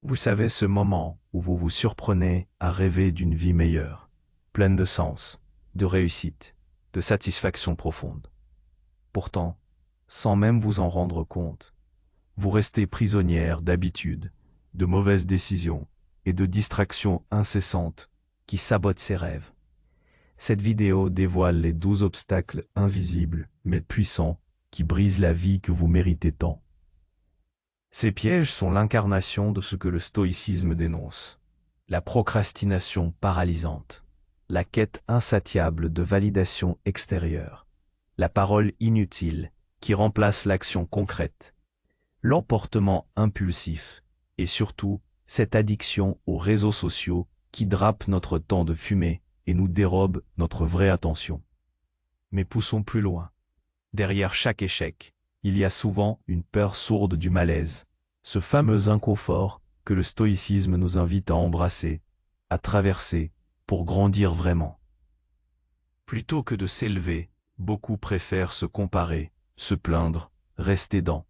Vous savez ce moment où vous vous surprenez à rêver d'une vie meilleure, pleine de sens, de réussite, de satisfaction profonde. Pourtant, sans même vous en rendre compte, vous restez prisonnière d'habitudes, de mauvaises décisions et de distractions incessantes qui sabotent ces rêves. Cette vidéo dévoile les 12 obstacles invisibles mais puissants qui brisent la vie que vous méritez tant. Ces pièges sont l'incarnation de ce que le stoïcisme dénonce. La procrastination paralysante, la quête insatiable de validation extérieure, la parole inutile qui remplace l'action concrète, l'emportement impulsif et surtout cette addiction aux réseaux sociaux qui drape notre temps de fumée et nous dérobe notre vraie attention. Mais poussons plus loin. Derrière chaque échec, il y a souvent une peur sourde du malaise, ce fameux inconfort que le stoïcisme nous invite à embrasser, à traverser, pour grandir vraiment. Plutôt que de s'élever, beaucoup préfèrent se comparer, se plaindre, rester dans.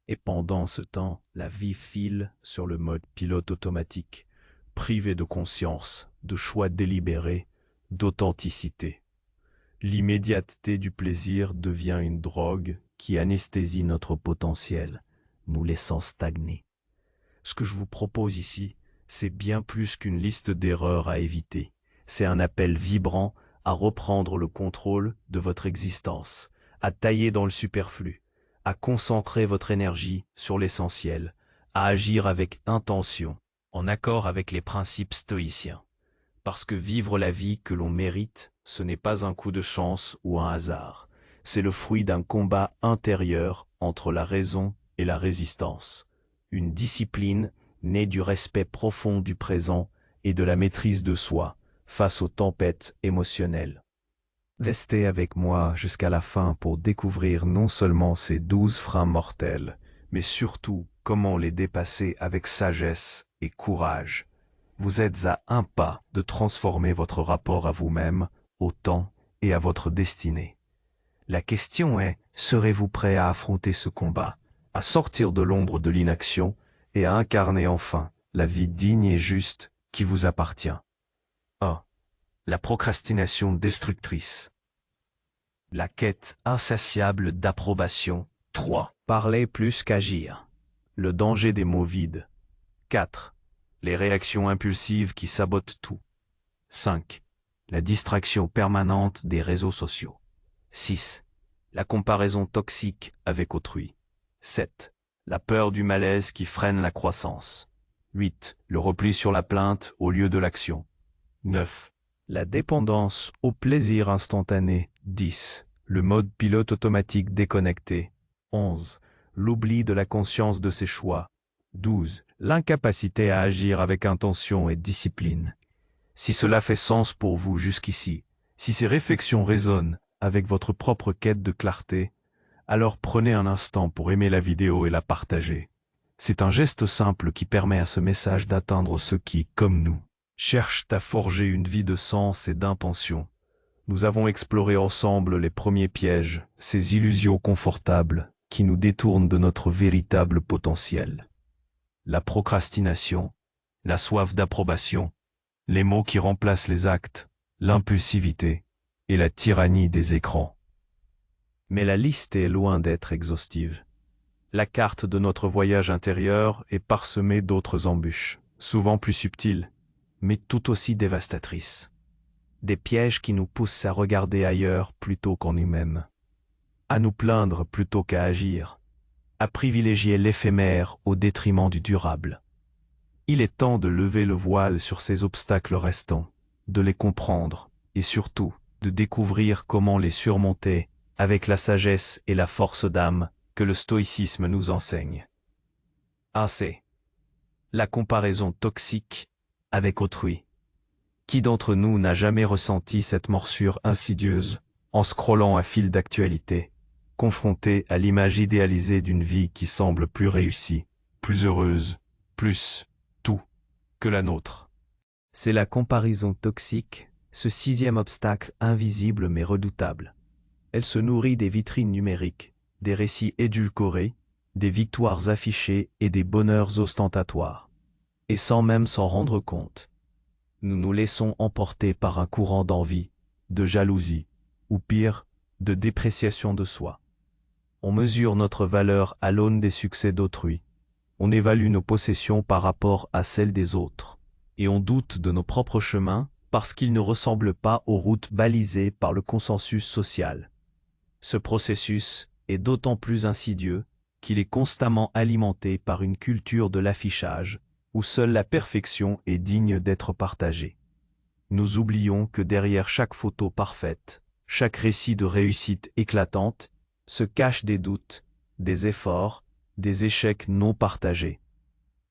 Et pendant ce temps, la vie file sur le mode pilote automatique, privé de conscience, de choix délibérés, d'authenticité. L'immédiateté du plaisir devient une drogue qui anesthésie notre potentiel, nous laissant stagner. Ce que je vous propose ici, c'est bien plus qu'une liste d'erreurs à éviter. C'est un appel vibrant à reprendre le contrôle de votre existence, à tailler dans le superflu, à concentrer votre énergie sur l'essentiel, à agir avec intention, en accord avec les principes stoïciens. Parce que vivre la vie que l'on mérite, ce n'est pas un coup de chance ou un hasard. C'est le fruit d'un combat intérieur entre la raison et la résistance. Une discipline née du respect profond du présent et de la maîtrise de soi face aux tempêtes émotionnelles. Restez avec moi jusqu'à la fin pour découvrir non seulement ces 12 freins mortels, mais surtout comment les dépasser avec sagesse et courage. Vous êtes à un pas de transformer votre rapport à vous-même, au temps et à votre destinée. La question est, serez-vous prêt à affronter ce combat, à sortir de l'ombre de l'inaction et à incarner enfin la vie digne et juste qui vous appartient? 1. La procrastination destructrice. La quête insatiable d'approbation. 3. Parler plus qu'agir. Le danger des mots vides. 4. Les réactions impulsives qui sabotent tout. 5. La distraction permanente des réseaux sociaux. 6. La comparaison toxique avec autrui. 7. La peur du malaise qui freine la croissance. 8. Le repli sur la plainte au lieu de l'action. 9. La dépendance au plaisir instantané. 10. Le mode pilote automatique déconnecté. 11. L'oubli de la conscience de ses choix. 12. L'incapacité à agir avec intention et discipline. Si cela fait sens pour vous jusqu'ici, si ces réflexions résonnent avec votre propre quête de clarté, alors prenez un instant pour aimer la vidéo et la partager. C'est un geste simple qui permet à ce message d'atteindre ceux qui, comme nous, cherchent à forger une vie de sens et d'intention. Nous avons exploré ensemble les premiers pièges, ces illusions confortables qui nous détournent de notre véritable potentiel. La procrastination, la soif d'approbation, les mots qui remplacent les actes, l'impulsivité et la tyrannie des écrans. Mais la liste est loin d'être exhaustive. La carte de notre voyage intérieur est parsemée d'autres embûches, souvent plus subtiles, mais tout aussi dévastatrices. Des pièges qui nous poussent à regarder ailleurs plutôt qu'en nous-mêmes, à nous plaindre plutôt qu'à agir, à privilégier l'éphémère au détriment du durable. Il est temps de lever le voile sur ces obstacles restants, de les comprendre et surtout de découvrir comment les surmonter avec la sagesse et la force d'âme que le stoïcisme nous enseigne. AC. La comparaison toxique avec autrui. Qui d'entre nous n'a jamais ressenti cette morsure insidieuse en scrollant un fil d'actualité, confronté à l'image idéalisée d'une vie qui semble plus réussie, plus heureuse, plus tout que la nôtre? C'est la comparaison toxique, ce 6e obstacle invisible mais redoutable. Elle se nourrit des vitrines numériques, des récits édulcorés, des victoires affichées et des bonheurs ostentatoires. et sans même s'en rendre compte. Nous nous laissons emporter par un courant d'envie, de jalousie, ou pire, de dépréciation de soi. On mesure notre valeur à l'aune des succès d'autrui. On évalue nos possessions par rapport à celles des autres. Et on doute de nos propres chemins parce qu'ils ne ressemblent pas aux routes balisées par le consensus social. Ce processus est d'autant plus insidieux qu'il est constamment alimenté par une culture de l'affichage, où seule la perfection est digne d'être partagée. Nous oublions que derrière chaque photo parfaite, chaque récit de réussite éclatante, se cachent des doutes, des efforts, des échecs non partagés.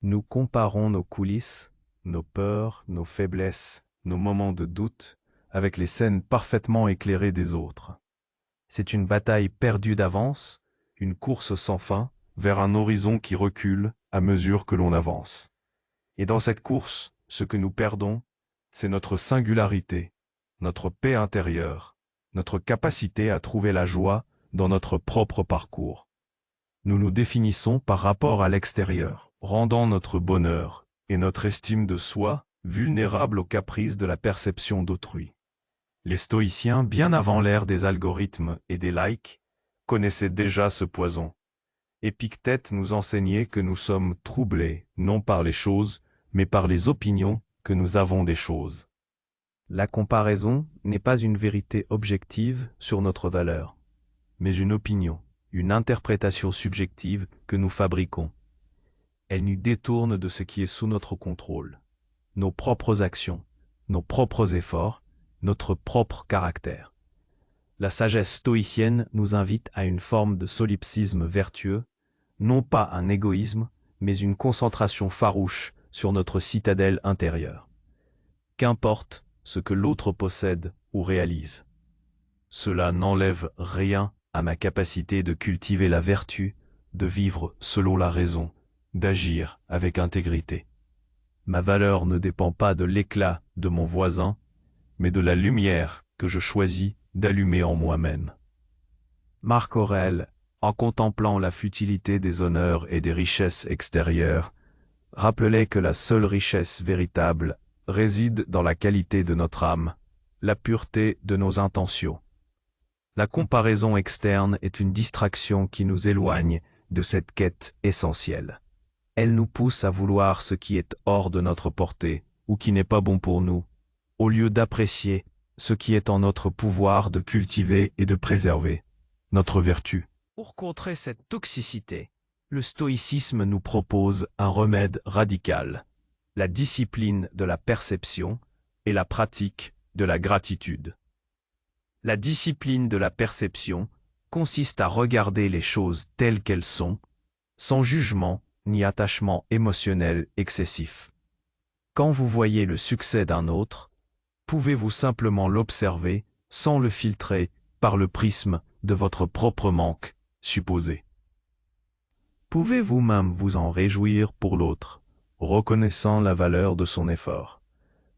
Nous comparons nos coulisses, nos peurs, nos faiblesses, nos moments de doute, avec les scènes parfaitement éclairées des autres. C'est une bataille perdue d'avance, une course sans fin, vers un horizon qui recule à mesure que l'on avance. Et dans cette course, ce que nous perdons, c'est notre singularité, notre paix intérieure, notre capacité à trouver la joie dans notre propre parcours. Nous nous définissons par rapport à l'extérieur, rendant notre bonheur et notre estime de soi vulnérables aux caprices de la perception d'autrui. Les stoïciens, bien avant l'ère des algorithmes et des likes, connaissaient déjà ce poison. Épictète nous enseignait que nous sommes troublés, non par les choses, mais par les opinions que nous avons des choses. La comparaison n'est pas une vérité objective sur notre valeur, mais une opinion, une interprétation subjective que nous fabriquons. Elle nous détourne de ce qui est sous notre contrôle, nos propres actions, nos propres efforts, notre propre caractère. La sagesse stoïcienne nous invite à une forme de solipsisme vertueux, non pas un égoïsme, mais une concentration farouche sur notre citadelle intérieure. Qu'importe ce que l'autre possède ou réalise. Cela n'enlève rien à ma capacité de cultiver la vertu, de vivre selon la raison, d'agir avec intégrité. Ma valeur ne dépend pas de l'éclat de mon voisin, mais de la lumière que je choisis d'allumer en moi-même. Marc Aurèle, en contemplant la futilité des honneurs et des richesses extérieures, rappelait que la seule richesse véritable réside dans la qualité de notre âme, la pureté de nos intentions. La comparaison externe est une distraction qui nous éloigne de cette quête essentielle. Elle nous pousse à vouloir ce qui est hors de notre portée ou qui n'est pas bon pour nous, au lieu d'apprécier ce qui est en notre pouvoir de cultiver et de préserver, notre vertu. Pour contrer cette toxicité, le stoïcisme nous propose un remède radical, la discipline de la perception et la pratique de la gratitude. La discipline de la perception consiste à regarder les choses telles qu'elles sont, sans jugement ni attachement émotionnel excessif. Quand vous voyez le succès d'un autre, pouvez-vous simplement l'observer sans le filtrer par le prisme de votre propre manque supposé. Pouvez-vous même vous en réjouir pour l'autre, reconnaissant la valeur de son effort.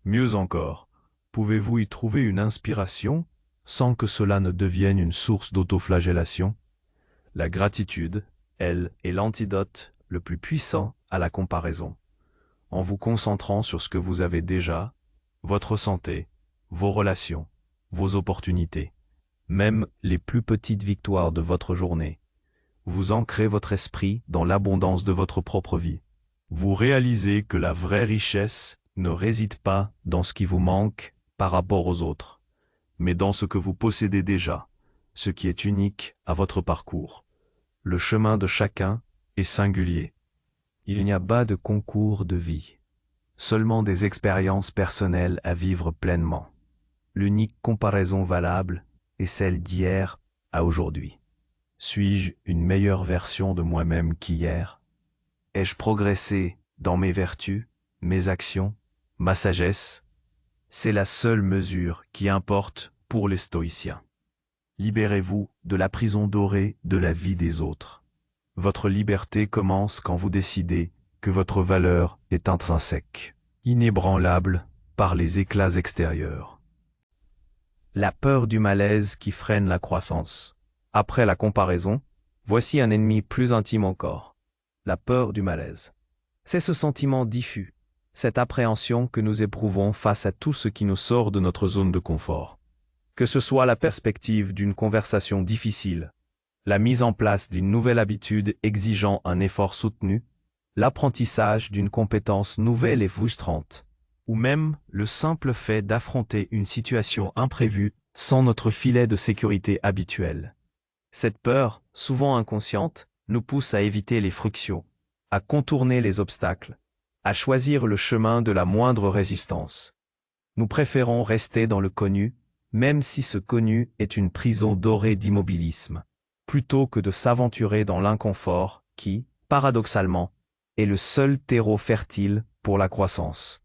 Mieux encore, pouvez-vous y trouver une inspiration sans que cela ne devienne une source d'autoflagellation? La gratitude, elle, est l'antidote le plus puissant à la comparaison. En vous concentrant sur ce que vous avez déjà, votre santé, vos relations, vos opportunités, même les plus petites victoires de votre journée, vous ancrez votre esprit dans l'abondance de votre propre vie. Vous réalisez que la vraie richesse ne réside pas dans ce qui vous manque par rapport aux autres, mais dans ce que vous possédez déjà, ce qui est unique à votre parcours. Le chemin de chacun est singulier. Il n'y a pas de concours de vie, seulement des expériences personnelles à vivre pleinement. L'unique comparaison valable est celle d'hier à aujourd'hui. Suis-je une meilleure version de moi-même qu'hier? Ai-je progressé dans mes vertus, mes actions, ma sagesse? C'est la seule mesure qui importe pour les stoïciens. Libérez-vous de la prison dorée de la vie des autres. Votre liberté commence quand vous décidez que votre valeur est intrinsèque, inébranlable par les éclats extérieurs. La peur du malaise qui freine la croissance. Après la comparaison, voici un ennemi plus intime encore. La peur du malaise. C'est ce sentiment diffus, cette appréhension que nous éprouvons face à tout ce qui nous sort de notre zone de confort. Que ce soit la perspective d'une conversation difficile, la mise en place d'une nouvelle habitude exigeant un effort soutenu, l'apprentissage d'une compétence nouvelle et frustrante, ou même le simple fait d'affronter une situation imprévue sans notre filet de sécurité habituel. Cette peur, souvent inconsciente, nous pousse à éviter les frictions, à contourner les obstacles, à choisir le chemin de la moindre résistance. Nous préférons rester dans le connu, même si ce connu est une prison dorée d'immobilisme, plutôt que de s'aventurer dans l'inconfort qui, paradoxalement, est le seul terreau fertile pour la croissance.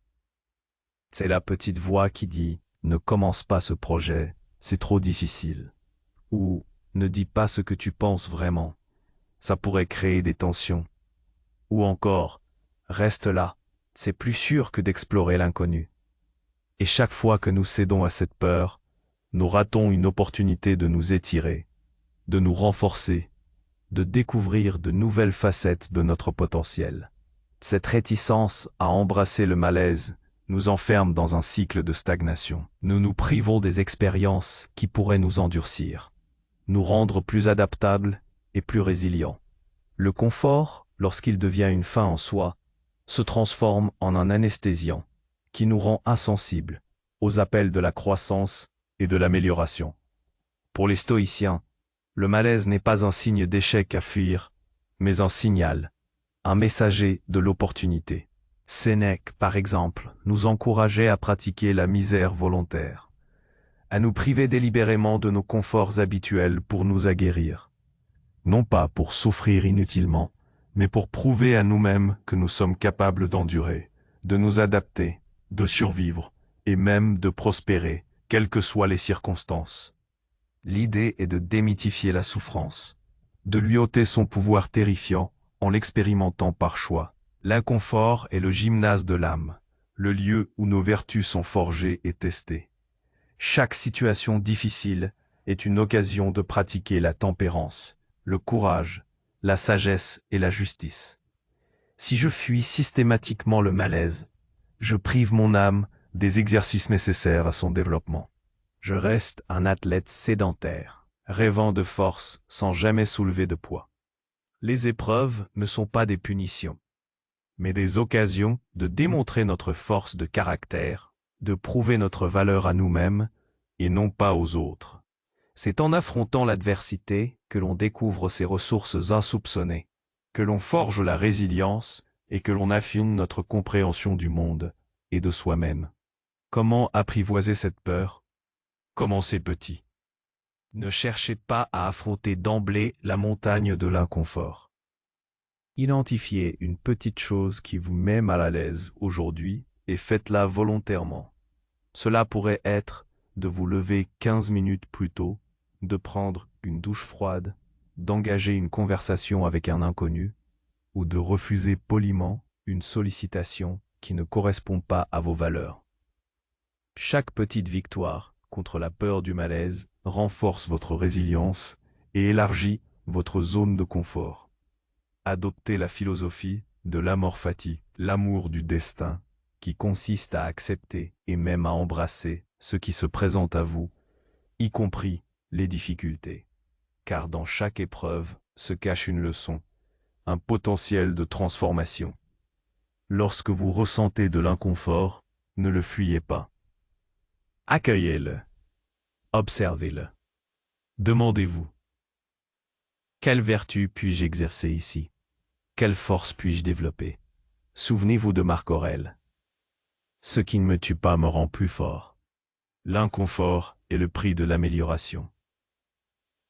C'est la petite voix qui dit « Ne commence pas ce projet, c'est trop difficile » ou « Ne dis pas ce que tu penses vraiment, ça pourrait créer des tensions » ou encore « Reste là, c'est plus sûr que d'explorer l'inconnu ». Et chaque fois que nous cédons à cette peur, nous ratons une opportunité de nous étirer, de nous renforcer, de découvrir de nouvelles facettes de notre potentiel. Cette réticence à embrasser le malaise nous enferme dans un cycle de stagnation. Nous nous privons des expériences qui pourraient nous endurcir, nous rendre plus adaptables et plus résilients. Le confort, lorsqu'il devient une fin en soi, se transforme en un anesthésiant qui nous rend insensibles aux appels de la croissance et de l'amélioration. Pour les stoïciens, le malaise n'est pas un signe d'échec à fuir, mais un signal, un messager de l'opportunité. Sénèque, par exemple, nous encourageait à pratiquer la misère volontaire, à nous priver délibérément de nos conforts habituels pour nous aguerrir. Non pas pour souffrir inutilement, mais pour prouver à nous-mêmes que nous sommes capables d'endurer, de nous adapter, de survivre, et même de prospérer, quelles que soient les circonstances. L'idée est de démythifier la souffrance, de lui ôter son pouvoir terrifiant en l'expérimentant par choix. L'inconfort est le gymnase de l'âme, le lieu où nos vertus sont forgées et testées. Chaque situation difficile est une occasion de pratiquer la tempérance, le courage, la sagesse et la justice. Si je fuis systématiquement le malaise, je prive mon âme des exercices nécessaires à son développement. Je reste un athlète sédentaire, rêvant de force sans jamais soulever de poids. Les épreuves ne sont pas des punitions, mais des occasions de démontrer notre force de caractère, de prouver notre valeur à nous-mêmes et non pas aux autres. C'est en affrontant l'adversité que l'on découvre ses ressources insoupçonnées, que l'on forge la résilience et que l'on affine notre compréhension du monde et de soi-même. Comment apprivoiser cette peur ? Commencez petit. Ne cherchez pas à affronter d'emblée la montagne de l'inconfort. Identifiez une petite chose qui vous met mal à l'aise aujourd'hui et faites-la volontairement. Cela pourrait être de vous lever 15 minutes plus tôt, de prendre une douche froide, d'engager une conversation avec un inconnu, ou de refuser poliment une sollicitation qui ne correspond pas à vos valeurs. Chaque petite victoire contre la peur du malaise renforce votre résilience et élargit votre zone de confort. Adoptez la philosophie de l'amor fati, l'amour du destin, qui consiste à accepter et même à embrasser ce qui se présente à vous, y compris les difficultés. Car dans chaque épreuve se cache une leçon, un potentiel de transformation. Lorsque vous ressentez de l'inconfort, ne le fuyez pas. Accueillez-le. Observez-le. Demandez-vous. Quelle vertu puis-je exercer ici? Quelle force puis-je développer? Souvenez-vous de Marc Aurèle. Ce qui ne me tue pas me rend plus fort. L'inconfort est le prix de l'amélioration.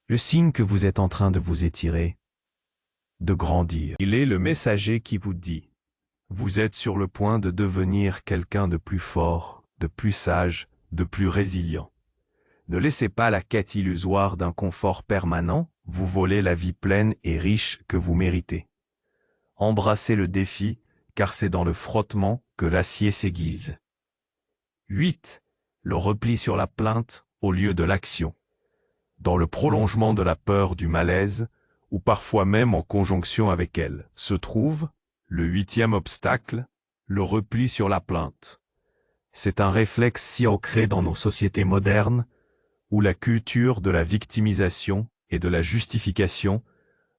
Le signe que vous êtes en train de vous étirer, de grandir. Il est le messager qui vous dit « Vous êtes sur le point de devenir quelqu'un de plus fort, de plus sage, de plus résilient. » Ne laissez pas la quête illusoire d'un confort permanent vous voler la vie pleine et riche que vous méritez. Embrassez le défi, car c'est dans le frottement que l'acier s'aiguise. 8. Le repli sur la plainte au lieu de l'action. Dans le prolongement de la peur du malaise, ou parfois même en conjonction avec elle, se trouve le 8e obstacle, le repli sur la plainte. C'est un réflexe si ancré dans nos sociétés modernes, où la culture de la victimisation et de la justification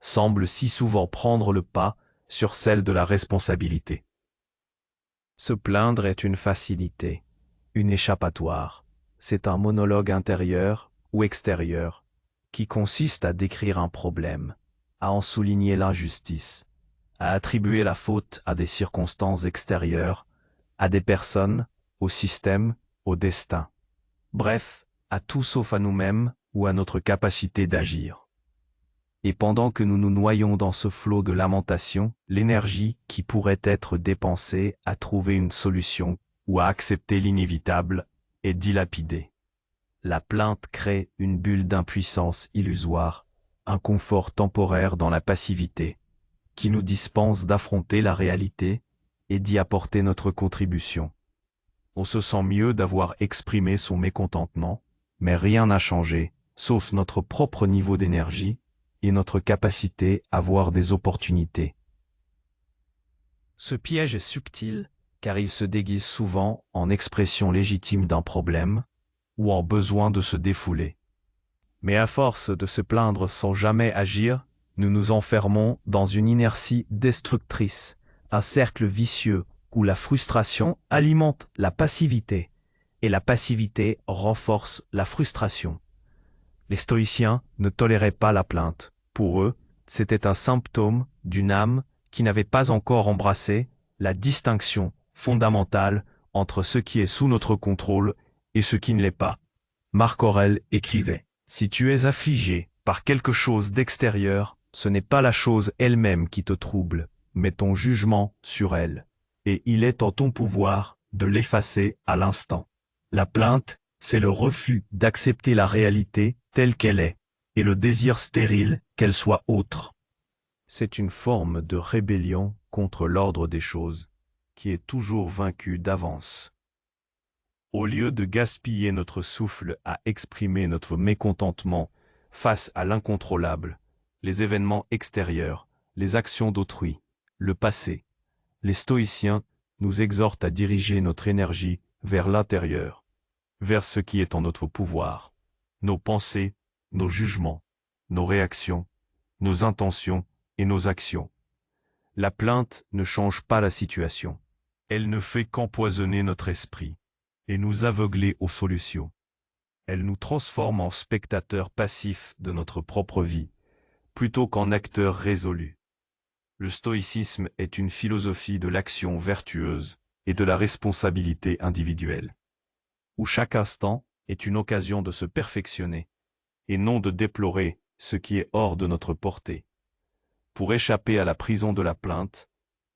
semble si souvent prendre le pas sur celle de la responsabilité. Se plaindre est une facilité, une échappatoire. C'est un monologue intérieur ou extérieur qui consiste à décrire un problème, à en souligner l'injustice, à attribuer la faute à des circonstances extérieures, à des personnes, au système, au destin. Bref, à tout sauf à nous-mêmes ou à notre capacité d'agir. Et pendant que nous nous noyons dans ce flot de lamentation, l'énergie qui pourrait être dépensée à trouver une solution ou à accepter l'inévitable est dilapidée. La plainte crée une bulle d'impuissance illusoire, un confort temporaire dans la passivité, qui nous dispense d'affronter la réalité et d'y apporter notre contribution. On se sent mieux d'avoir exprimé son mécontentement, mais rien n'a changé, sauf notre propre niveau d'énergie et notre capacité à voir des opportunités. Ce piège est subtil, car il se déguise souvent en expression légitime d'un problème ou en besoin de se défouler. Mais à force de se plaindre sans jamais agir, nous nous enfermons dans une inertie destructrice, un cercle vicieux où la frustration alimente la passivité et la passivité renforce la frustration. Les stoïciens ne toléraient pas la plainte. Pour eux, c'était un symptôme d'une âme qui n'avait pas encore embrassé la distinction fondamentale entre ce qui est sous notre contrôle et ce qui ne l'est pas. Marc Aurèle écrivait « Si tu es affligé par quelque chose d'extérieur, ce n'est pas la chose elle-même qui te trouble, mais ton jugement sur elle. Et il est en ton pouvoir de l'effacer à l'instant. La plainte, c'est le refus d'accepter la réalité telle qu'elle est, et le désir stérile qu'elle soit autre. C'est une forme de rébellion contre l'ordre des choses, qui est toujours vaincue d'avance. Au lieu de gaspiller notre souffle à exprimer notre mécontentement face à l'incontrôlable, les événements extérieurs, les actions d'autrui, le passé, les stoïciens nous exhortent à diriger notre énergie vers l'intérieur, vers ce qui est en notre pouvoir, nos pensées, nos jugements, nos réactions, nos intentions et nos actions. La plainte ne change pas la situation. Elle ne fait qu'empoisonner notre esprit et nous aveugler aux solutions. Elle nous transforme en spectateurs passifs de notre propre vie, plutôt qu'en acteurs résolus. Le stoïcisme est une philosophie de l'action vertueuse et de la responsabilité individuelle, où chaque instant est une occasion de se perfectionner, et non de déplorer ce qui est hors de notre portée. Pour échapper à la prison de la plainte,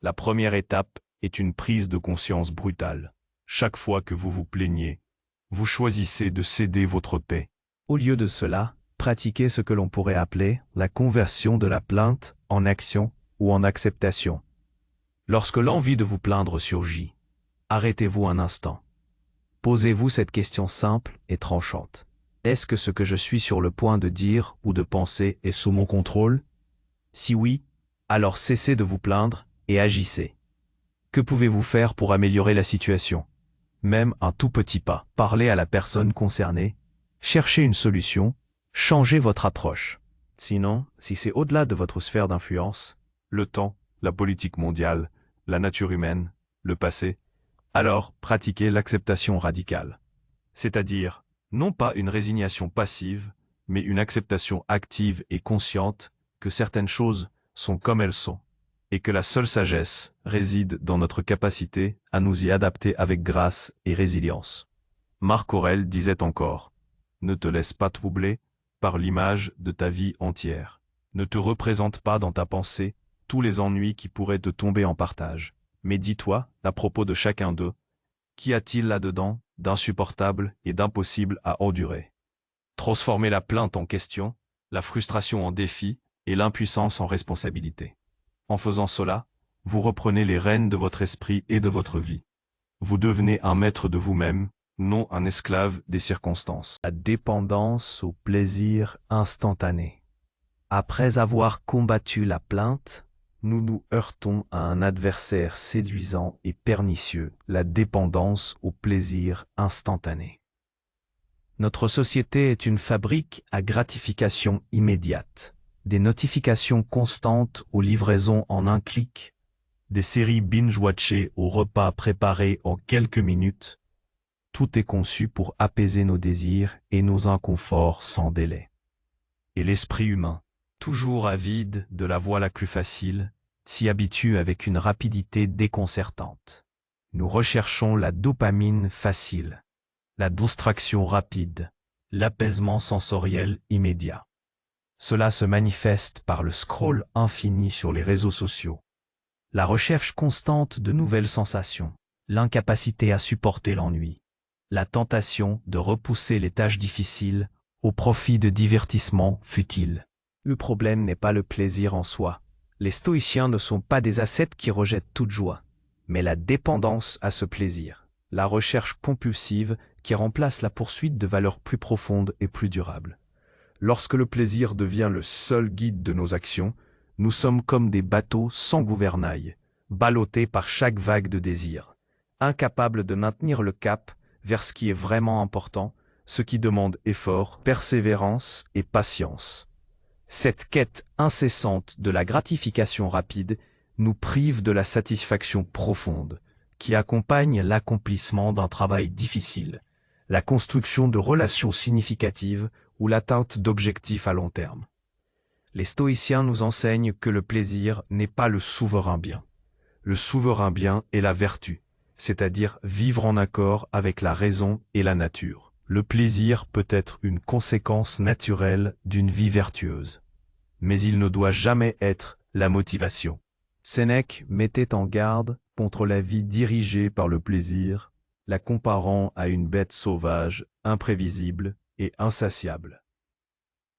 la première étape est une prise de conscience brutale. Chaque fois que vous vous plaignez, vous choisissez de céder votre paix. Au lieu de cela, pratiquez ce que l'on pourrait appeler la conversion de la plainte en action ou en acceptation. Lorsque l'envie de vous plaindre surgit, arrêtez-vous un instant. Posez-vous cette question simple et tranchante. Est-ce que ce que je suis sur le point de dire ou de penser est sous mon contrôle? Si oui, alors cessez de vous plaindre et agissez. Que pouvez-vous faire pour améliorer la situation? Même un tout petit pas. Parlez à la personne concernée, cherchez une solution, changez votre approche. Sinon, si c'est au-delà de votre sphère d'influence, le temps, la politique mondiale, la nature humaine, le passé, alors pratiquez l'acceptation radicale. C'est-à-dire, non pas une résignation passive, mais une acceptation active et consciente que certaines choses sont comme elles sont, et que la seule sagesse réside dans notre capacité à nous y adapter avec grâce et résilience. Marc Aurèle disait encore, « Ne te laisse pas troubler par l'image de ta vie entière. Ne te représente pas dans ta pensée tous les ennuis qui pourraient te tomber en partage, mais dis-toi, à propos de chacun d'eux, qu'y a-t-il là-dedans d'insupportable et d'impossible à endurer? Transformez la plainte en question, la frustration en défi et l'impuissance en responsabilité. En faisant cela, vous reprenez les rênes de votre esprit et de votre vie. Vous devenez un maître de vous-même, non un esclave des circonstances. La dépendance au plaisir instantané. Après avoir combattu la plainte, nous nous heurtons à un adversaire séduisant et pernicieux, la dépendance au plaisir instantané. Notre société est une fabrique à gratification immédiate, des notifications constantes aux livraisons en un clic, des séries binge-watchées aux repas préparés en quelques minutes. Tout est conçu pour apaiser nos désirs et nos inconforts sans délai. Et l'esprit humain, toujours avide de la voie la plus facile, s'y habitue avec une rapidité déconcertante. Nous recherchons la dopamine facile, la distraction rapide, l'apaisement sensoriel immédiat. Cela se manifeste par le scroll infini sur les réseaux sociaux, la recherche constante de nouvelles sensations, l'incapacité à supporter l'ennui, la tentation de repousser les tâches difficiles au profit de divertissements futiles. Le problème n'est pas le plaisir en soi. Les stoïciens ne sont pas des ascètes qui rejettent toute joie, mais la dépendance à ce plaisir, la recherche compulsive qui remplace la poursuite de valeurs plus profondes et plus durables. Lorsque le plaisir devient le seul guide de nos actions, nous sommes comme des bateaux sans gouvernail, ballottés par chaque vague de désir, incapables de maintenir le cap vers ce qui est vraiment important, ce qui demande effort, persévérance et patience. Cette quête incessante de la gratification rapide nous prive de la satisfaction profonde qui accompagne l'accomplissement d'un travail difficile, la construction de relations significatives ou l'atteinte d'objectifs à long terme. Les stoïciens nous enseignent que le plaisir n'est pas le souverain bien. Le souverain bien est la vertu, c'est-à-dire vivre en accord avec la raison et la nature. Le plaisir peut être une conséquence naturelle d'une vie vertueuse, mais il ne doit jamais être la motivation. Sénèque mettait en garde contre la vie dirigée par le plaisir, la comparant à une bête sauvage, imprévisible et insatiable.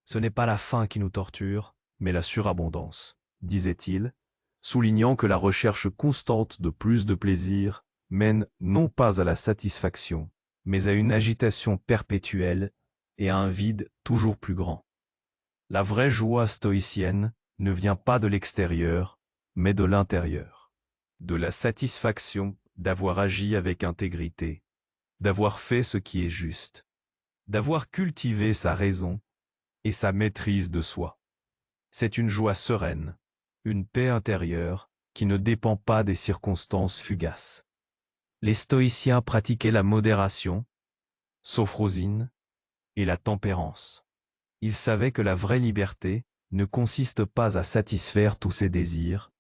Ce n'est pas la faim qui nous torture, mais la surabondance, disait-il, soulignant que la recherche constante de plus de plaisir mène non pas à la satisfaction, mais à une agitation perpétuelle et à un vide toujours plus grand. La vraie joie stoïcienne ne vient pas de l'extérieur, mais de l'intérieur. De la satisfaction d'avoir agi avec intégrité, d'avoir fait ce qui est juste, d'avoir cultivé sa raison et sa maîtrise de soi. C'est une joie sereine, une paix intérieure qui ne dépend pas des circonstances fugaces. Les stoïciens pratiquaient la modération, sophrosine, et la tempérance. Ils savaient que la vraie liberté ne consiste pas à satisfaire tous ses désirs,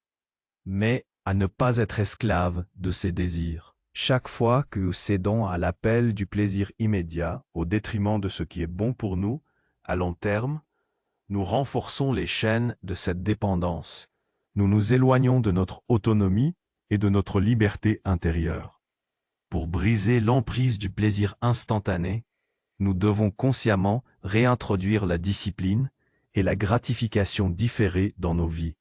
mais à ne pas être esclave de ses désirs. Chaque fois que nous cédons à l'appel du plaisir immédiat au détriment de ce qui est bon pour nous, à long terme, nous renforçons les chaînes de cette dépendance. Nous nous éloignons de notre autonomie et de notre liberté intérieure. Pour briser l'emprise du plaisir instantané, nous devons consciemment réintroduire la discipline et la gratification différée dans nos vies.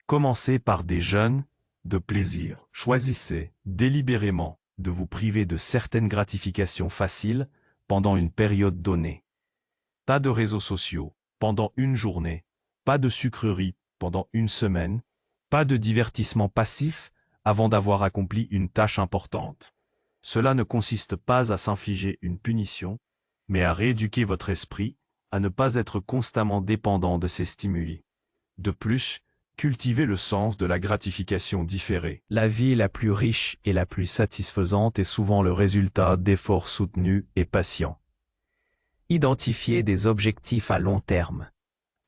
Commencez par des jeûnes de plaisir. Choisissez délibérément de vous priver de certaines gratifications faciles pendant une période donnée. Pas de réseaux sociaux pendant une journée, pas de sucreries pendant une semaine, pas de divertissement passif avant d'avoir accompli une tâche importante. Cela ne consiste pas à s'infliger une punition, mais à rééduquer votre esprit, à ne pas être constamment dépendant de ces stimuli. De plus, cultivez le sens de la gratification différée. La vie la plus riche et la plus satisfaisante est souvent le résultat d'efforts soutenus et patients. Identifier des objectifs à long terme,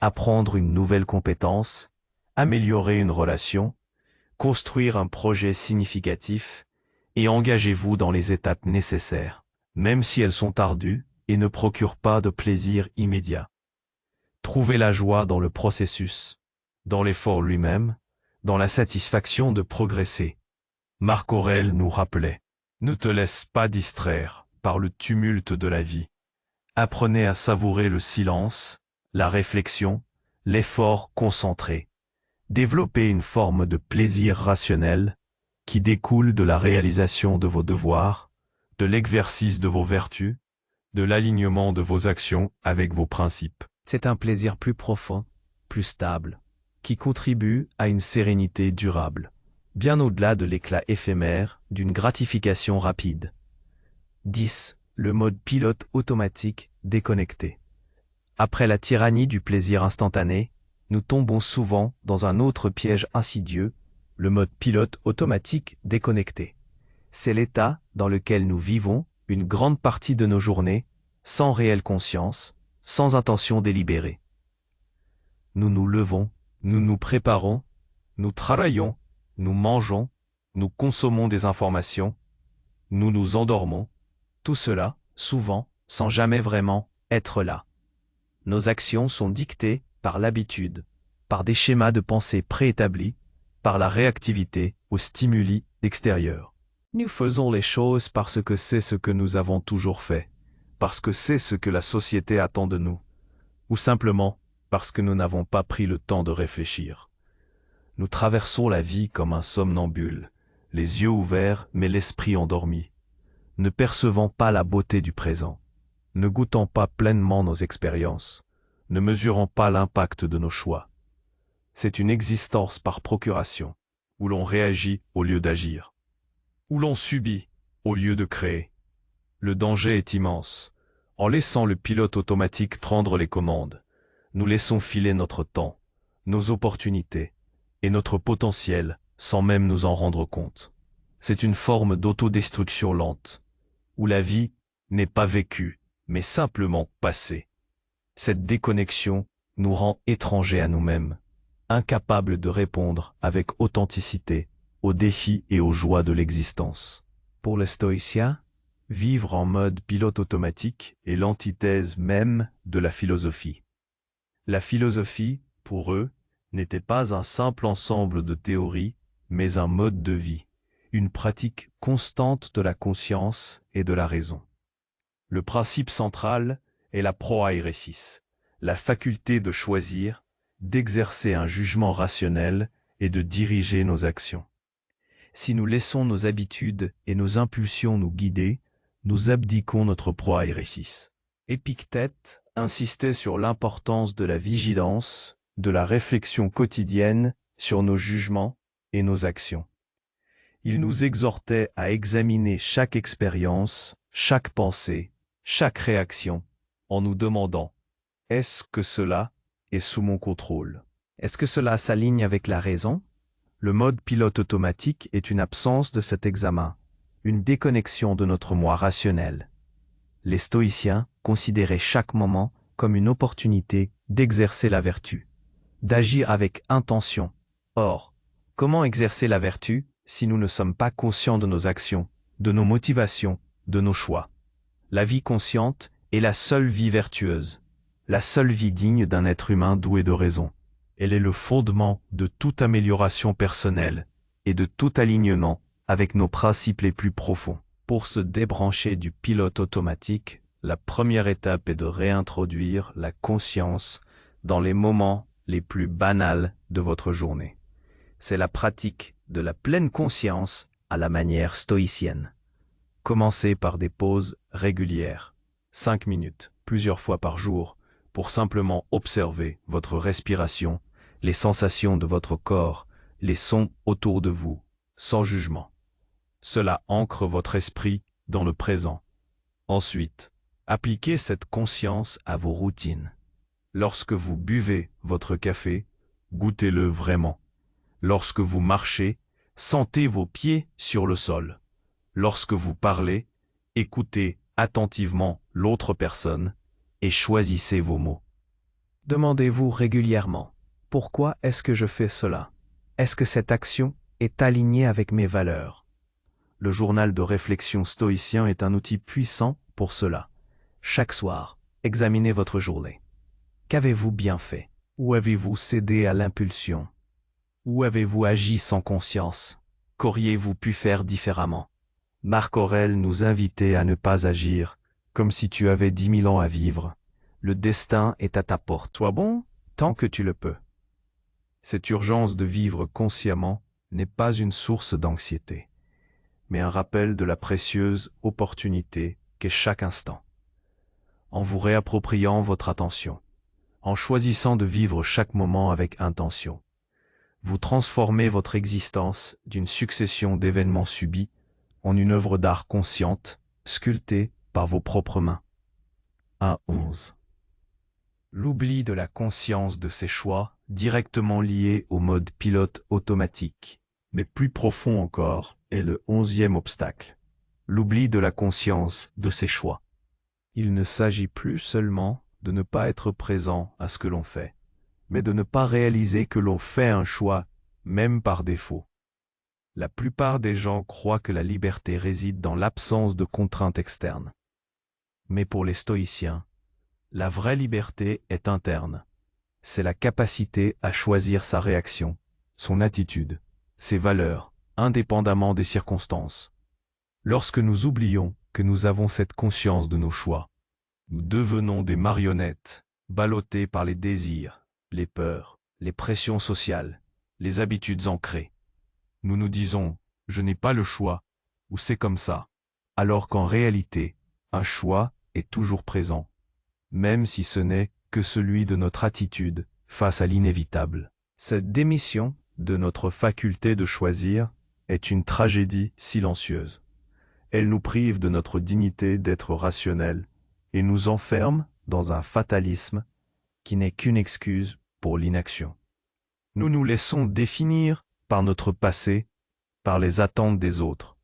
apprendre une nouvelle compétence, améliorer une relation, construire un projet significatif, et engagez-vous dans les étapes nécessaires, même si elles sont ardues et ne procurent pas de plaisir immédiat. Trouvez la joie dans le processus, dans l'effort lui-même, dans la satisfaction de progresser. Marc Aurèle nous rappelait « Ne te laisse pas distraire par le tumulte de la vie. Apprenez à savourer le silence, la réflexion, l'effort concentré. Développez une forme de plaisir rationnel qui découle de la réalisation de vos devoirs, de l'exercice de vos vertus, de l'alignement de vos actions avec vos principes. C'est un plaisir plus profond, plus stable, qui contribue à une sérénité durable, bien au-delà de l'éclat éphémère d'une gratification rapide. 10. Le mode pilote automatique déconnecté. Après la tyrannie du plaisir instantané, nous tombons souvent dans un autre piège insidieux, le mode pilote automatique déconnecté. C'est l'état dans lequel nous vivons une grande partie de nos journées, sans réelle conscience, sans intention délibérée. Nous nous levons, nous nous préparons, nous travaillons, nous mangeons, nous consommons des informations, nous nous endormons, tout cela, souvent, sans jamais vraiment être là. Nos actions sont dictées par l'habitude, par des schémas de pensée préétablis, par la réactivité aux stimuli extérieurs. Nous faisons les choses parce que c'est ce que nous avons toujours fait, parce que c'est ce que la société attend de nous, ou simplement parce que nous n'avons pas pris le temps de réfléchir. Nous traversons la vie comme un somnambule, les yeux ouverts mais l'esprit endormi, ne percevant pas la beauté du présent, ne goûtant pas pleinement nos expériences, ne mesurant pas l'impact de nos choix. C'est une existence par procuration, où l'on réagit au lieu d'agir, où l'on subit au lieu de créer. Le danger est immense. En laissant le pilote automatique prendre les commandes, nous laissons filer notre temps, nos opportunités et notre potentiel sans même nous en rendre compte. C'est une forme d'autodestruction lente, où la vie n'est pas vécue, mais simplement passée. Cette déconnexion nous rend étrangers à nous-mêmes, incapables de répondre avec authenticité aux défis et aux joies de l'existence. Pour les stoïciens, vivre en mode pilote automatique est l'antithèse même de la philosophie. La philosophie, pour eux, n'était pas un simple ensemble de théories, mais un mode de vie, une pratique constante de la conscience et de la raison. Le principe central est la proairesis, la faculté de choisir, d'exercer un jugement rationnel et de diriger nos actions. Si nous laissons nos habitudes et nos impulsions nous guider, nous abdiquons notre proairesis. Épictète insistait sur l'importance de la vigilance, de la réflexion quotidienne sur nos jugements et nos actions. Il nous exhortait à examiner chaque expérience, chaque pensée, chaque réaction, en nous demandant « Est-ce que cela est sous mon contrôle? Est-ce que cela s'aligne avec la raison ?» Le mode pilote automatique est une absence de cet examen, une déconnexion de notre moi rationnel. Les stoïciens considéraient chaque moment comme une opportunité d'exercer la vertu, d'agir avec intention. Or, comment exercer la vertu si nous ne sommes pas conscients de nos actions, de nos motivations, de nos choix? La vie consciente est la seule vie vertueuse, la seule vie digne d'un être humain doué de raison. Elle est le fondement de toute amélioration personnelle et de tout alignement avec nos principes les plus profonds. Pour se débrancher du pilote automatique, la première étape est de réintroduire la conscience dans les moments les plus banals de votre journée. C'est la pratique de la pleine conscience à la manière stoïcienne. Commencez par des pauses régulières, 5 minutes, plusieurs fois par jour, pour simplement observer votre respiration, les sensations de votre corps, les sons autour de vous, sans jugement. Cela ancre votre esprit dans le présent. Ensuite, appliquez cette conscience à vos routines. Lorsque vous buvez votre café, goûtez-le vraiment. Lorsque vous marchez, sentez vos pieds sur le sol. Lorsque vous parlez, écoutez attentivement l'autre personne et choisissez vos mots. Demandez-vous régulièrement, pourquoi est-ce que je fais cela? Est-ce que cette action est alignée avec mes valeurs? Le journal de réflexion stoïcien est un outil puissant pour cela. Chaque soir, examinez votre journée. Qu'avez-vous bien fait? Où avez-vous cédé à l'impulsion? Où avez-vous agi sans conscience? Qu'auriez-vous pu faire différemment? Marc Aurèle nous invitait à ne pas agir comme si tu avais 10 000 ans à vivre. Le destin est à ta porte. Sois bon tant que tu le peux. Cette urgence de vivre consciemment n'est pas une source d'anxiété, mais un rappel de la précieuse opportunité qu'est chaque instant. En vous réappropriant votre attention, en choisissant de vivre chaque moment avec intention, Vous transformez votre existence d'une succession d'événements subis en une œuvre d'art consciente, sculptée par vos propres mains. 1.11. L'oubli de la conscience de ses choix, directement lié au mode pilote automatique. Mais plus profond encore est le 11e obstacle. L'oubli de la conscience de ses choix. Il ne s'agit plus seulement de ne pas être présent à ce que l'on fait, mais de ne pas réaliser que l'on fait un choix, même par défaut. La plupart des gens croient que la liberté réside dans l'absence de contraintes externes. Mais pour les stoïciens, la vraie liberté est interne. C'est la capacité à choisir sa réaction, son attitude, ses valeurs, indépendamment des circonstances. Lorsque nous oublions que nous avons cette conscience de nos choix, nous devenons des marionnettes, ballottées par les désirs, les peurs, les pressions sociales, les habitudes ancrées. Nous nous disons « je n'ai pas le choix » ou « c'est comme ça », alors qu'en réalité, un choix est toujours présent, même si ce n'est que celui de notre attitude face à l'inévitable. Cette démission de notre faculté de choisir est une tragédie silencieuse. Elle nous prive de notre dignité d'être rationnels et nous enferme dans un fatalisme qui n'est qu'une excuse pour l'inaction. Nous nous laissons définir par notre passé, par les attentes des autres,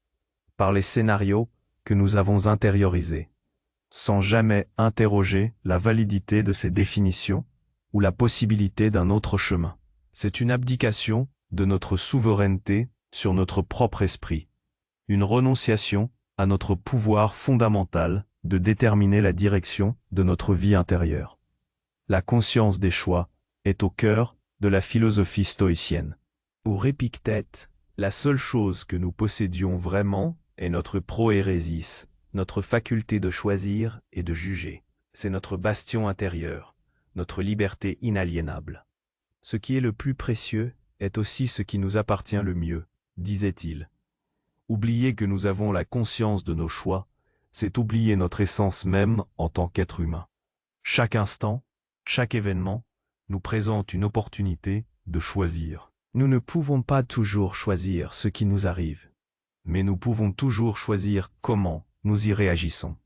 par les scénarios que nous avons intériorisés, sans jamais interroger la validité de ces définitions ou la possibilité d'un autre chemin. C'est une abdication de notre souveraineté sur notre propre esprit, une renonciation à notre pouvoir fondamental de déterminer la direction de notre vie intérieure. La conscience des choix est au cœur de la philosophie stoïcienne. Pour Épictète, la seule chose que nous possédions vraiment est notre proérésis, notre faculté de choisir et de juger. C'est notre bastion intérieur, notre liberté inaliénable. Ce qui est le plus précieux est aussi ce qui nous appartient le mieux, disait-il. Oublier que nous avons la conscience de nos choix, c'est oublier notre essence même en tant qu'être humain. Chaque instant, chaque événement, nous présente une opportunité de choisir. Nous ne pouvons pas toujours choisir ce qui nous arrive, mais nous pouvons toujours choisir comment nous y réagissons,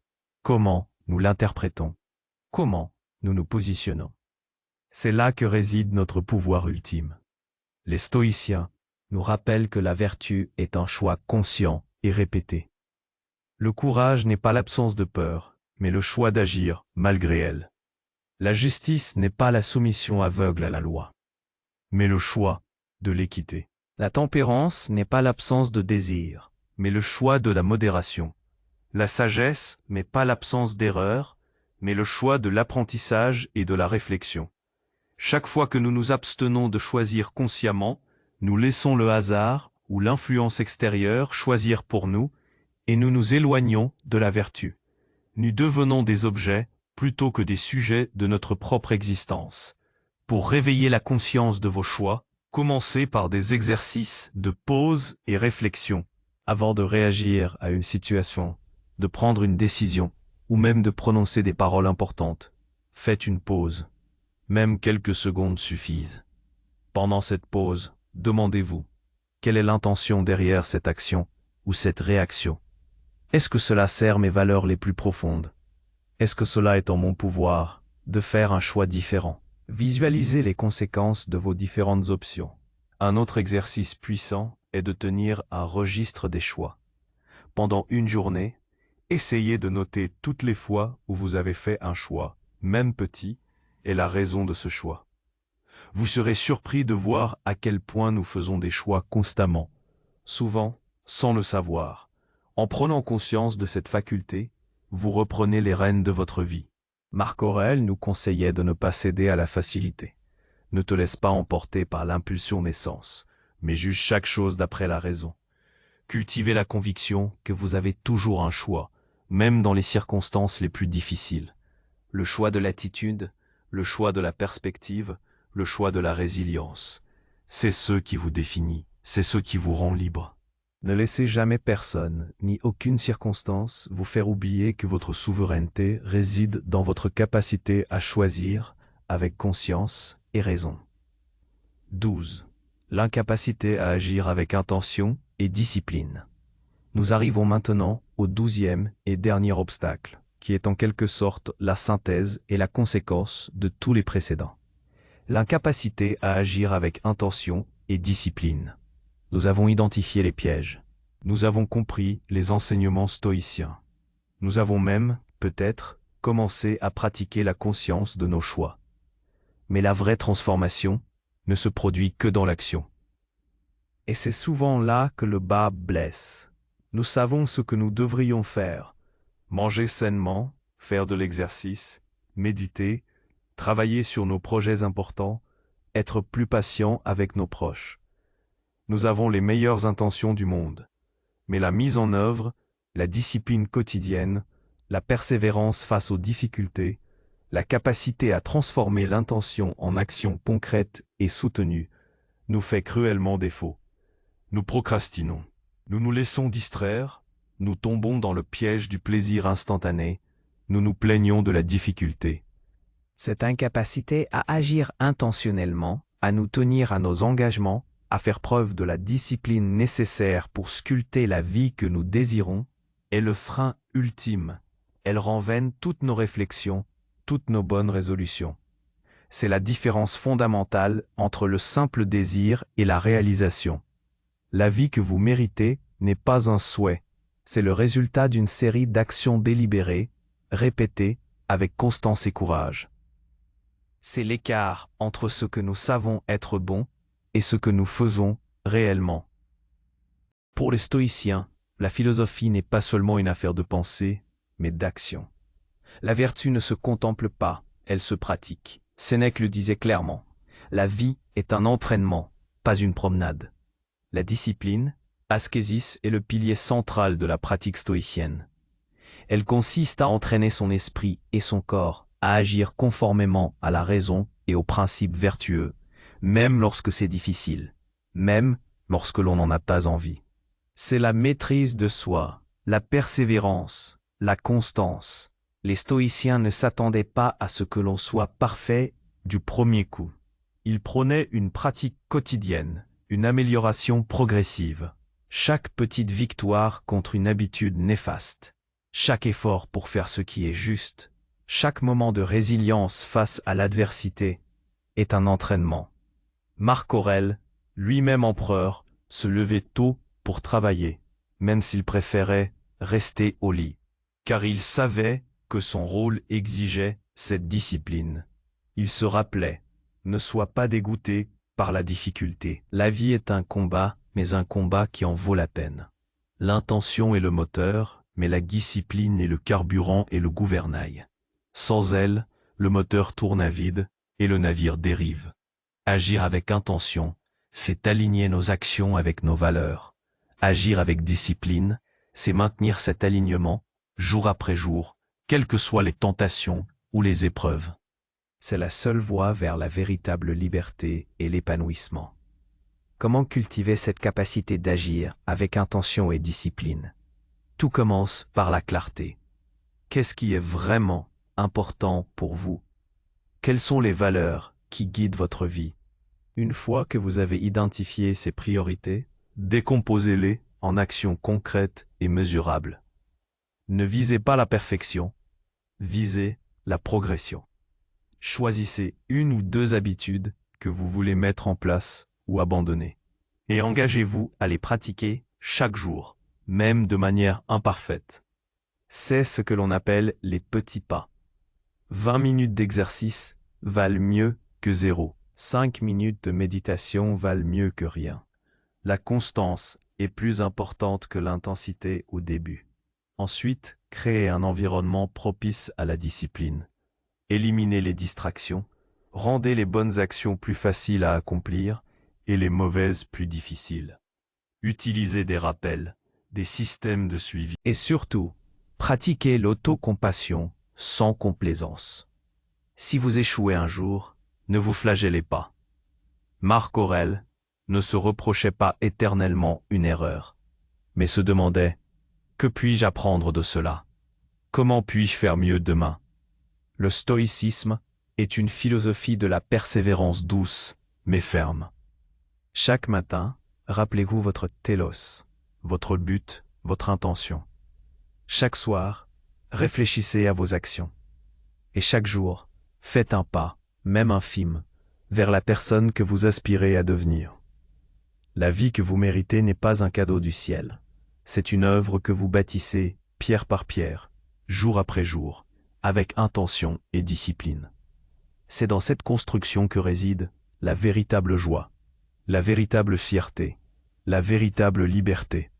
comment nous l'interprétons, comment nous nous positionnons. C'est là que réside notre pouvoir ultime. Les stoïciens nous rappellent que la vertu est un choix conscient et répété. Le courage n'est pas l'absence de peur, mais le choix d'agir malgré elle. La justice n'est pas la soumission aveugle à la loi, mais le choix de l'équité. La tempérance n'est pas l'absence de désir, mais le choix de la modération. La sagesse n'est pas l'absence d'erreur, mais le choix de l'apprentissage et de la réflexion. Chaque fois que nous nous abstenons de choisir consciemment, nous laissons le hasard ou l'influence extérieure choisir pour nous, et nous nous éloignons de la vertu. Nous devenons des objets plutôt que des sujets de notre propre existence. Pour réveiller la conscience de vos choix, commencez par des exercices de pause et réflexion. Avant de réagir à une situation, de prendre une décision, ou même de prononcer des paroles importantes, faites une pause. Même quelques secondes suffisent. Pendant cette pause, demandez-vous, quelle est l'intention derrière cette action ou cette réaction? Est-ce que cela sert mes valeurs les plus profondes? Est-ce que cela est en mon pouvoir de faire un choix différent? Visualisez les conséquences de vos différentes options. Un autre exercice puissant est de tenir un registre des choix. Pendant une journée, essayez de noter toutes les fois où vous avez fait un choix, même petit, et la raison de ce choix. Vous serez surpris de voir à quel point nous faisons des choix constamment, souvent sans le savoir. En prenant conscience de cette faculté, vous reprenez les rênes de votre vie. Marc Aurèle nous conseillait de ne pas céder à la facilité. Ne te laisse pas emporter par l'impulsion naissance, mais juge chaque chose d'après la raison. Cultivez la conviction que vous avez toujours un choix, même dans les circonstances les plus difficiles. Le choix de l'attitude, le choix de la perspective, le choix de la résilience. C'est ce qui vous définit, c'est ce qui vous rend libre. Ne laissez jamais personne, ni aucune circonstance, vous faire oublier que votre souveraineté réside dans votre capacité à choisir avec conscience et raison. 12. L'incapacité à agir avec intention et discipline. Nous arrivons maintenant au 12e et dernier obstacle, qui est en quelque sorte la synthèse et la conséquence de tous les précédents. L'incapacité à agir avec intention et discipline. Nous avons identifié les pièges. Nous avons compris les enseignements stoïciens. Nous avons même, peut-être, commencé à pratiquer la conscience de nos choix. Mais la vraie transformation ne se produit que dans l'action. Et c'est souvent là que le bas blesse. Nous savons ce que nous devrions faire. Manger sainement, faire de l'exercice, méditer, travailler sur nos projets importants, être plus patient avec nos proches. Nous avons les meilleures intentions du monde. Mais la mise en œuvre, la discipline quotidienne, la persévérance face aux difficultés, la capacité à transformer l'intention en action concrète et soutenue, nous fait cruellement défaut. Nous procrastinons. Nous nous laissons distraire, nous tombons dans le piège du plaisir instantané, nous nous plaignons de la difficulté. Cette incapacité à agir intentionnellement, à nous tenir à nos engagements, à faire preuve de la discipline nécessaire pour sculpter la vie que nous désirons, est le frein ultime. Elle rend vaines toutes nos réflexions, toutes nos bonnes résolutions. C'est la différence fondamentale entre le simple désir et la réalisation. La vie que vous méritez n'est pas un souhait, c'est le résultat d'une série d'actions délibérées, répétées, avec constance et courage. C'est l'écart entre ce que nous savons être bon et ce que nous faisons réellement. Pour les stoïciens, la philosophie n'est pas seulement une affaire de pensée, mais d'action. La vertu ne se contemple pas, elle se pratique. Sénèque le disait clairement. La vie est un entraînement, pas une promenade. La discipline, ascésis, est le pilier central de la pratique stoïcienne. Elle consiste à entraîner son esprit et son corps à agir conformément à la raison et aux principes vertueux, même lorsque c'est difficile, même lorsque l'on n'en a pas envie. C'est la maîtrise de soi, la persévérance, la constance. Les stoïciens ne s'attendaient pas à ce que l'on soit parfait du premier coup. Ils prônaient une pratique quotidienne, une amélioration progressive. Chaque petite victoire contre une habitude néfaste. Chaque effort pour faire ce qui est juste. Chaque moment de résilience face à l'adversité est un entraînement. Marc Aurèle, lui-même empereur, se levait tôt pour travailler, même s'il préférait rester au lit, car il savait que son rôle exigeait cette discipline. Il se rappelait, ne sois pas dégoûté par la difficulté. La vie est un combat, mais un combat qui en vaut la peine. L'intention est le moteur, mais la discipline est le carburant et le gouvernail. Sans elle, le moteur tourne à vide et le navire dérive. Agir avec intention, c'est aligner nos actions avec nos valeurs. Agir avec discipline, c'est maintenir cet alignement, jour après jour, quelles que soient les tentations ou les épreuves. C'est la seule voie vers la véritable liberté et l'épanouissement. Comment cultiver cette capacité d'agir avec intention et discipline? Tout commence par la clarté. Qu'est-ce qui est vraiment important pour vous? Quelles sont les valeurs qui guident votre vie? Une fois que vous avez identifié ces priorités, décomposez-les en actions concrètes et mesurables. Ne visez pas la perfection, visez la progression. Choisissez une ou deux habitudes que vous voulez mettre en place ou abandonner. Et engagez-vous à les pratiquer chaque jour, même de manière imparfaite. C'est ce que l'on appelle les petits pas. 20 minutes d'exercice valent mieux que 0. 5 minutes de méditation valent mieux que rien. La constance est plus importante que l'intensité au début. Ensuite, créez un environnement propice à la discipline. Éliminez les distractions, rendez les bonnes actions plus faciles à accomplir et les mauvaises plus difficiles. Utilisez des rappels, des systèmes de suivi. Et surtout, pratiquez l'autocompassion sans complaisance. Si vous échouez un jour, ne vous flagellez pas. Marc Aurèle ne se reprochait pas éternellement une erreur, mais se demandait « Que puis-je apprendre de cela? Comment puis-je faire mieux demain ?» Le stoïcisme est une philosophie de la persévérance douce, mais ferme. Chaque matin, rappelez-vous votre télos, votre but, votre intention. Chaque soir, réfléchissez à vos actions. Et chaque jour, faites un pas, même infime, vers la personne que vous aspirez à devenir. La vie que vous méritez n'est pas un cadeau du ciel. C'est une œuvre que vous bâtissez, pierre par pierre, jour après jour, avec intention et discipline. C'est dans cette construction que réside la véritable joie, la véritable fierté, la véritable liberté.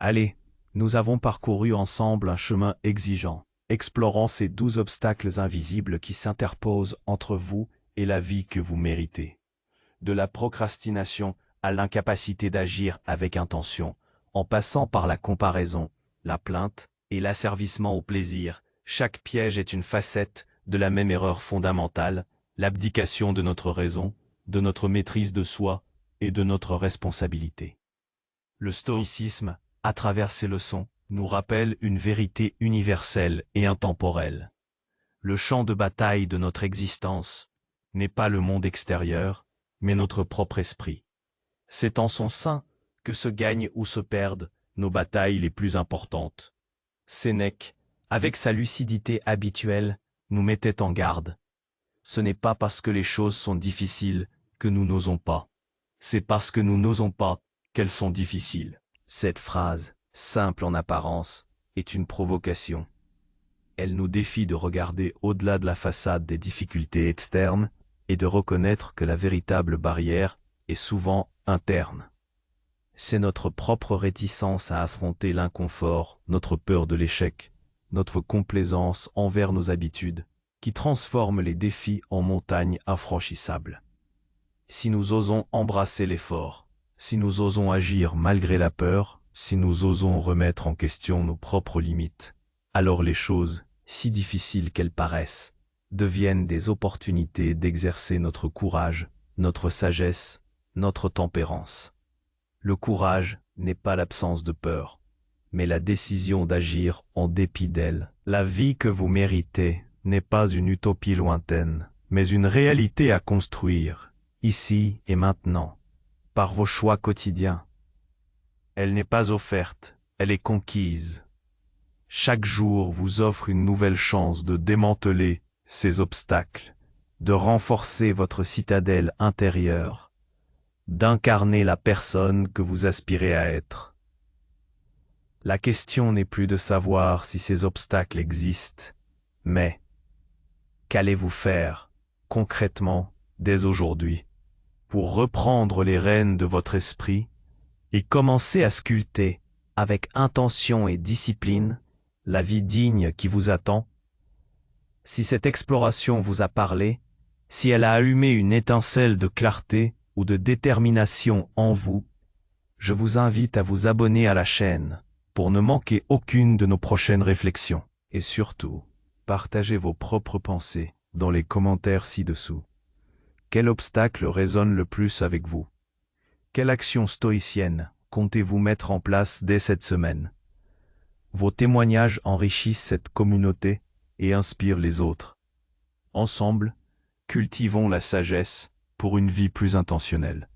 Allez, nous avons parcouru ensemble un chemin exigeant, explorant ces 12 obstacles invisibles qui s'interposent entre vous et la vie que vous méritez. De la procrastination à l'incapacité d'agir avec intention, en passant par la comparaison, la plainte et l'asservissement au plaisir, chaque piège est une facette de la même erreur fondamentale, l'abdication de notre raison, de notre maîtrise de soi et de notre responsabilité. Le stoïcisme, à travers ses leçons, nous rappelle une vérité universelle et intemporelle. Le champ de bataille de notre existence n'est pas le monde extérieur, mais notre propre esprit. C'est en son sein que se gagnent ou se perdent nos batailles les plus importantes. Sénèque, avec sa lucidité habituelle, nous mettait en garde. Ce n'est pas parce que les choses sont difficiles que nous n'osons pas. C'est parce que nous n'osons pas qu'elles sont difficiles. Cette phrase, simple en apparence, est une provocation. Elle nous défie de regarder au-delà de la façade des difficultés externes et de reconnaître que la véritable barrière est souvent interne. C'est notre propre réticence à affronter l'inconfort, notre peur de l'échec, notre complaisance envers nos habitudes, qui transforme les défis en montagnes infranchissables. Si nous osons embrasser l'effort, si nous osons agir malgré la peur, si nous osons remettre en question nos propres limites, alors les choses, si difficiles qu'elles paraissent, deviennent des opportunités d'exercer notre courage, notre sagesse, notre tempérance. Le courage n'est pas l'absence de peur, mais la décision d'agir en dépit d'elle. La vie que vous méritez n'est pas une utopie lointaine, mais une réalité à construire, ici et maintenant, par vos choix quotidiens. Elle n'est pas offerte, elle est conquise. Chaque jour vous offre une nouvelle chance de démanteler ces obstacles, de renforcer votre citadelle intérieure, d'incarner la personne que vous aspirez à être. La question n'est plus de savoir si ces obstacles existent, mais qu'allez-vous faire, concrètement, dès aujourd'hui, pour reprendre les rênes de votre esprit et commencer à sculpter, avec intention et discipline, la vie digne qui vous attend? Si cette exploration vous a parlé, si elle a allumé une étincelle de clarté ou de détermination en vous, je vous invite à vous abonner à la chaîne pour ne manquer aucune de nos prochaines réflexions. Et surtout, partagez vos propres pensées dans les commentaires ci-dessous. Quel obstacle résonne le plus avec vous? Quelle action stoïcienne comptez-vous mettre en place dès cette semaine? Vos témoignages enrichissent cette communauté et inspirent les autres. Ensemble, cultivons la sagesse pour une vie plus intentionnelle.